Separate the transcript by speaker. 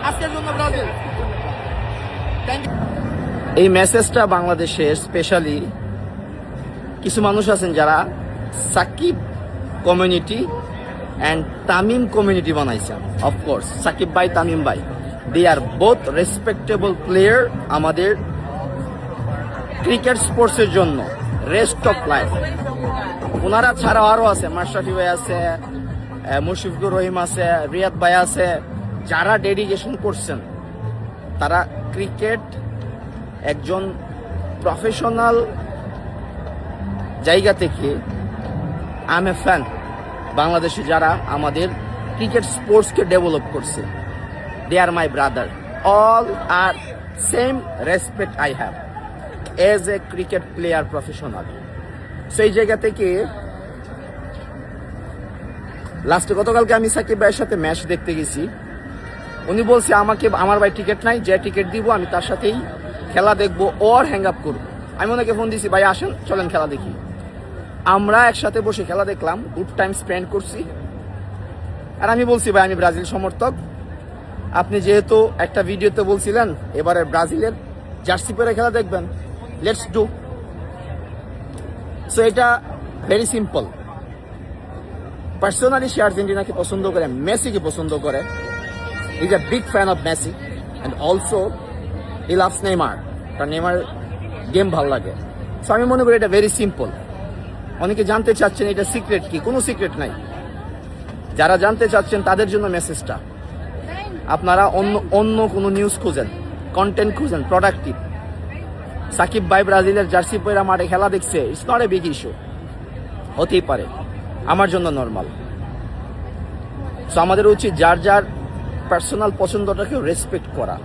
Speaker 1: আজকের জন্য ব্রাজিল। এই মেসেজটা বাংলাদেশে স্পেশালি কিছু মানুষ আছেন যারা Shakib community and Tamim community বানাইছেন। অফকোর্স সাকিব ভাই, তামিম ভাই, they are both respectable player আমাদের ক্রিকেট স্পোর্টসের জন্য রেস্ট অফ লাইফ। ওনারা ছাড়াও আরও আছে, মাশরাফি ভাই আছে, মুশফিকুর রহিম আছে, রিয়াদ ভাই আছে, যারা ডেডিকেশন করছেন তারা ক্রিকেট একজন প্রফেশনাল জায়গা থেকে আই এম এ ফ্যান। বাংলাদেশে যারা আমাদের ক্রিকেট স্পোর্টসকে ডেভেলপ করছে, they are my brother, all are same respect I have as a cricket player professional. সেই জায়গা থেকে লাস্টে গতকালকে আমি সাকিব ভাইয়ের সাথে ম্যাচ দেখতে গেছি। উনি বলছে আমাকে, আমার ভাই টিকিট নাই, যে টিকিট দিব আমি তার সাথেই খেলা দেখবো ওর হ্যাং আপ করবো। আমি ওনাকে ফোন দিছি, ভাই আসেন চলেন খেলা দেখি। আমরা একসাথে বসে খেলা দেখলাম, গুড টাইম স্পেন্ড করছি। আর আমি বলছি ভাই আমি ব্রাজিল সমর্থক, আপনি যেহেতু একটা ভিডিওতে বলছিলেন এবারে ব্রাজিলের জার্সি পরে খেলা দেখবেন, লেটস ডু। সো এটা ভেরি সিম্পল। পার্সোনালি সে আর্জেন্টিনাকে পছন্দ করে, মেসিকে পছন্দ করে। He is a big fan of Messi and also he loves Neymar. তার নেইমার গেম ভালো লাগে। সো আমি মনে করি এটা ভেরি সিম্পল। অনেকে জানতে চাচ্ছেন এটা সিক্রেট কি, কোনো সিক্রেট নাই। যারা জানতে চাচ্ছেন তাদের জন্য মেসেজটা, আপনারা অন্য কোনো নিউজ খুঁজেন, কন্টেন্ট খুঁজেন, প্রোডাক্টিভ। সাকিব ভাই ব্রাজিলের জার্সি পরে মাঠে খেলা দেখছে, it's not a big issue, হতেই পারে, আমার জন্য নর্মাল। সো আমাদের উচিত যার যার পার্সোনাল পছন্দটাকেও রেসপেক্ট করা।